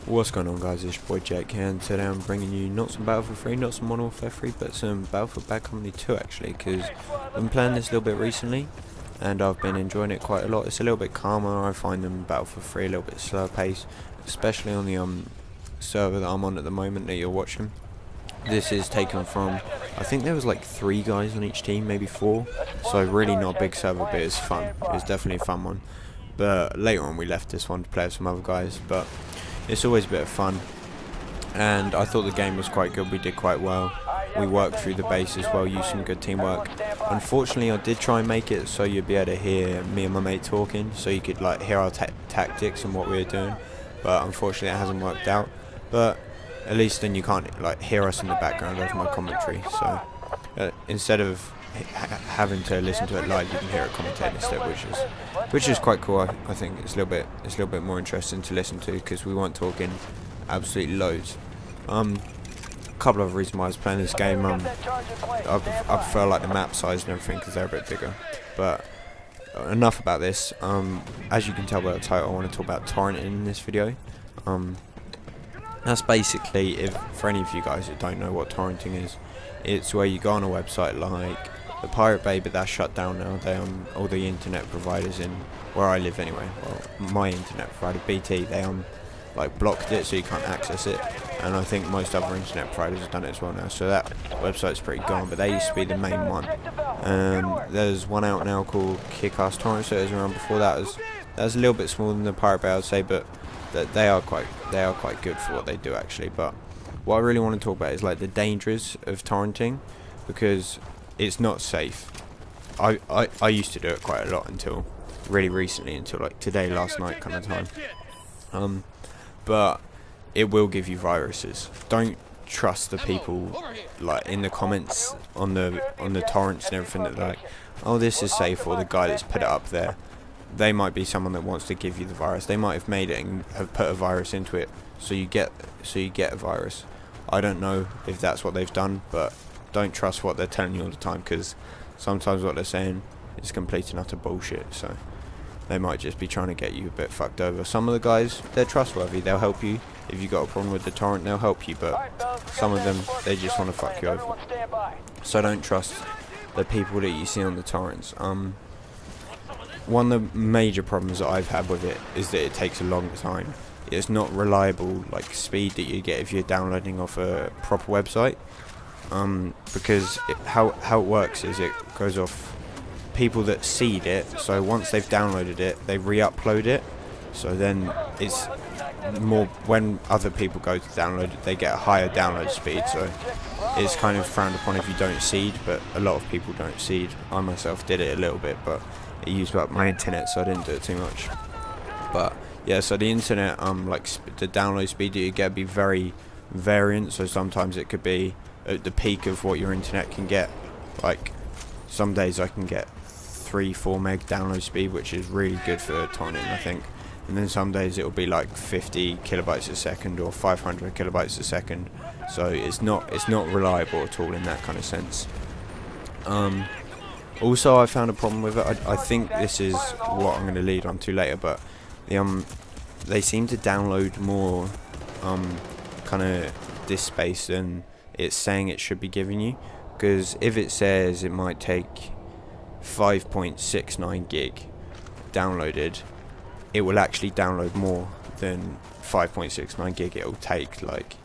What's going on, guys? It's your boy Jack here, and today I'm bringing you not some Battlefield 3, not some Modern Warfare 3, but some Battlefield Bad Company 2 actually, because I've been playing this a little bit recently and I've been enjoying it quite a lot. It's a little bit calmer. I find them Battlefield 3 a little bit slower pace, especially on the server that I'm on at the moment that you're watching. This is taken from, I think there was like 3 guys on each team, maybe 4, so really not a big server, but it's fun. It's definitely a fun one. But later on we left this one to play with some other guys, but it's always a bit of fun, and I thought the game was quite good. We did quite well. We worked through the base as well, used some good teamwork. Unfortunately, I did try and make it so you'd be able to hear me and my mate talking, so you could like hear our tactics and what we were doing, but unfortunately it hasn't worked out. But at least then you can't like hear us in the background of my commentary, so instead of having to listen to it live, you can hear it commentated instead, which is quite cool. I think it's a little bit more interesting to listen to, because we weren't talking absolutely loads. A couple of reasons why I was playing this game. I prefer like the map size and everything because they're a bit bigger. But enough about this. As you can tell by the title, I want to talk about torrenting in this video. That's basically, for any of you guys that don't know what torrenting is, it's where you go on a website like the Pirate Bay, but that's shut down now. They all the internet providers in where I live anyway, well, my internet provider BT, they like blocked it so you can't access it, and I think most other internet providers have done it as well now, so that website's pretty gone, but they used to be the main one. There's one out now called Kick-Ass Torrent, so it was around before that. That's a little bit smaller than the Pirate Bay, I'd say, but they are quite good for what they do actually. But what I really want to talk about is like the dangers of torrenting, because it's not safe. I used to do it quite a lot until really recently, until like today, last night kind of time. But it will give you viruses. Don't trust the people like in the comments on the torrents and everything that they're like, oh, this is safe, or the guy that's put it up there. They might be someone that wants to give you the virus. They might have made it and have put a virus into it, so you get a virus. I don't know if that's what they've done, but don't trust what they're telling you all the time, because sometimes what they're saying is complete and utter bullshit. So they might just be trying to get you a bit fucked over. Some of the guys, they're trustworthy. They'll help you. If you've got a problem with the torrent, they'll help you, but some of them, they just want to fuck you over. So don't trust the people that you see on the torrents. One of the major problems that I've had with it is that it takes a long time. It's not reliable like speed that you get if you're downloading off a proper website. Because how it works is it goes off people that seed it, so once they've downloaded it, they re-upload it, so then it's more, when other people go to download it, they get a higher download speed, so it's kind of frowned upon if you don't seed, but a lot of people don't seed. I myself did it a little bit, but it used up my internet, so I didn't do it too much. But yeah, so the internet, like the download speed that you get be very variant, so sometimes it could be at the peak of what your internet can get. Like some days I can get 3-4 meg download speed, which is really good for torrenting, I think. And then some days it'll be like 50 kilobytes a second or 500 kilobytes a second. So it's not reliable at all in that kind of sense. Also, I found a problem with it. I think this is what I'm going to lead on to later, but they seem to download more kind of disk space than it's saying it should be giving you, because if it says it might take 5.69 gig downloaded, it will actually download more than 5.69 gig it will take. Like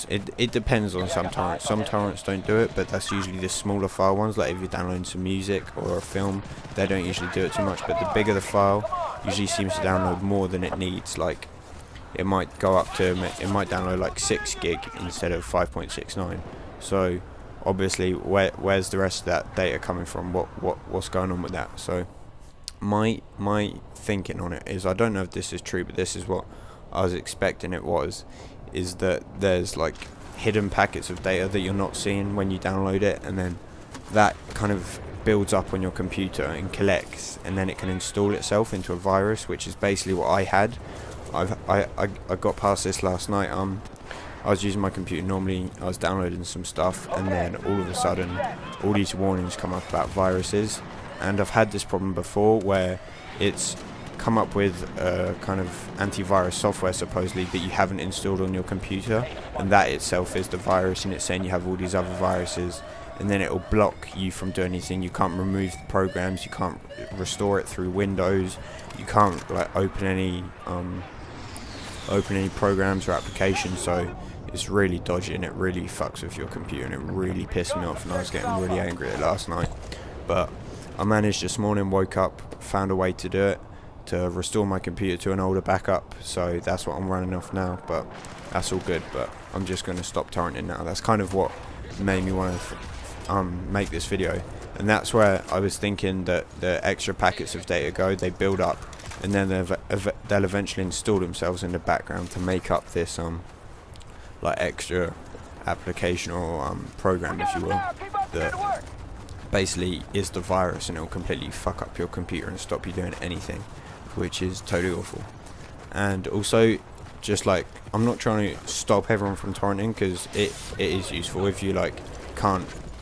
it depends on some torrents. Some torrents don't do it, but that's usually the smaller file ones. Like if you're downloading some music or a film, they don't usually do it too much, but the bigger the file usually seems to download more than it needs. Like it might go up to, it might download like 6 gig instead of 5.69. So obviously where's the rest of that data coming from? What's going on with that? So my thinking on it is, I don't know if this is true, but this is what I was expecting it was, is that there's like hidden packets of data that you're not seeing when you download it, and then that kind of builds up on your computer and collects, and then it can install itself into a virus, which is basically what I had. I got past this last night. I was using my computer normally, I was downloading some stuff, and then all of a sudden all these warnings come up about viruses, and I've had this problem before where it's come up with a kind of antivirus software supposedly that you haven't installed on your computer, and that itself is the virus, and it's saying you have all these other viruses, and then it'll block you from doing anything. You can't remove the programs, you can't restore it through Windows, you can't like open any programs or applications. So it's really dodgy, and it really fucks with your computer, and it really pissed me off, and I was getting really angry at it last night. But I managed this morning, woke up, found a way to do it, to restore my computer to an older backup, so that's what I'm running off now. But that's all good, but I'm just going to stop torrenting now. That's kind of what made me want to make this video, and that's where I was thinking that the extra packets of data go, they build up, and then they'll eventually install themselves in the background to make up this like extra application or program, if you will, that basically is the virus, and it'll completely fuck up your computer and stop you doing anything, which is totally awful. And also, just like, I'm not trying to stop everyone from torrenting, because it is useful. If you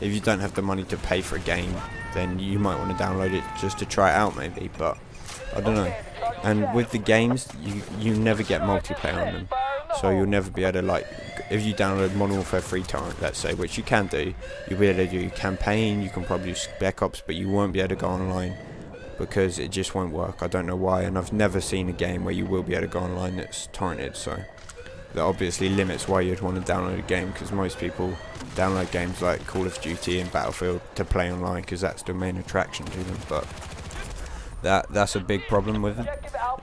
if you don't have the money to pay for a game, then you might want to download it just to try it out maybe, but I don't know. And with the games, you never get multiplayer on them, so you'll never be able to, like, if you download Modern Warfare 3 torrent, let's say, which you can do, you'll be able to do campaign, you can probably do Spec Ops, but you won't be able to go online, because it just won't work. I don't know why, and I've never seen a game where you will be able to go online that's torrented, so that obviously limits why you'd want to download a game, because most people download games like Call of Duty and Battlefield to play online, because that's the main attraction to them. But that's a big problem with it.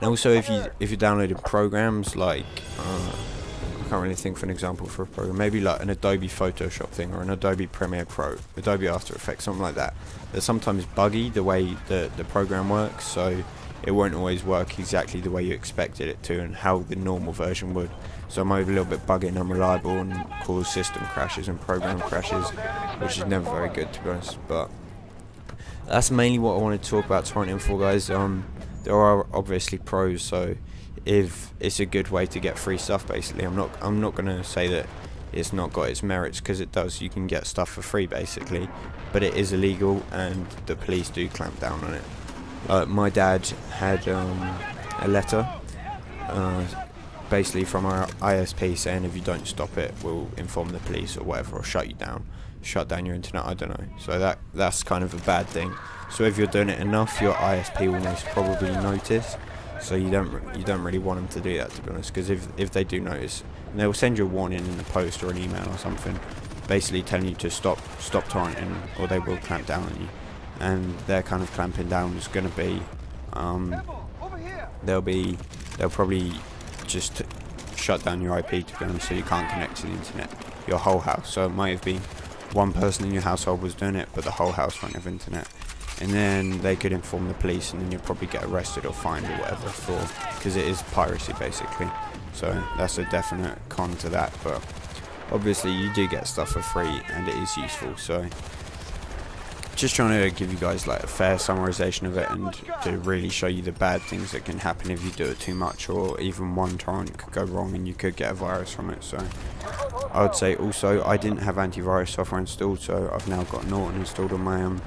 And also, if you're downloading programs like I can't really think of an example for a program, maybe like an Adobe Photoshop thing, or an Adobe Premiere Pro, Adobe After Effects, something like that. They're sometimes buggy the way the program works, so it won't always work exactly the way you expected it to, and how the normal version would. So it might be a little bit buggy and unreliable, and cause system crashes and program crashes, which is never very good, to be honest. But that's mainly what I wanted to talk about torrenting for, guys. There are obviously pros, so if it's a good way to get free stuff, basically. I'm not gonna say that it's not got its merits, because it does. You can get stuff for free, basically, but it is illegal, and the police do clamp down on it. My dad had a letter basically from our ISP saying if you don't stop it, we'll inform the police or whatever, or shut down your internet. I don't know. So that's kind of a bad thing. So if you're doing it enough, your ISP will most probably notice. So you don't really want them to do that, to be honest, because if they do notice, they'll send you a warning in the post or an email or something, basically telling you to stop torrenting, or they will clamp down on you. And their kind of clamping down is going to be, they'll probably just shut down your IP, to be honest, so you can't connect to the internet, your whole house. So it might have been one person in your household was doing it, but the whole house won't have internet. And then they could inform the police, and then you'll probably get arrested or fined or whatever, because it is piracy, basically. So that's a definite con to that. But obviously you do get stuff for free, and it is useful. So just trying to give you guys like a fair summarization of it, and to really show you the bad things that can happen if you do it too much, or even one torrent could go wrong and you could get a virus from it. So I would say also, I didn't have antivirus software installed, so I've now got Norton installed on my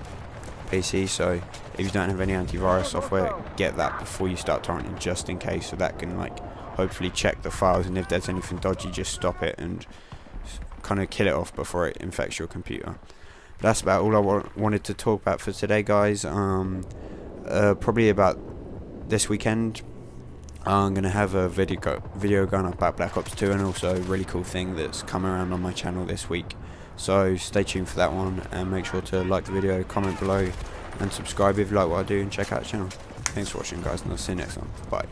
PC. So if you don't have any antivirus software, get that before you start torrenting, just in case, so that can like hopefully check the files, and if there's anything dodgy, just stop it and kind of kill it off before it infects your computer. That's about all I wanted to talk about for today, guys. Probably about this weekend, I'm going to have a video going up about Black Ops 2, and also a really cool thing that's coming around on my channel this week. So stay tuned for that one, and make sure to like the video, comment below, and subscribe if you like what I do, and check out the channel. Thanks for watching, guys, and I'll see you next time. Bye.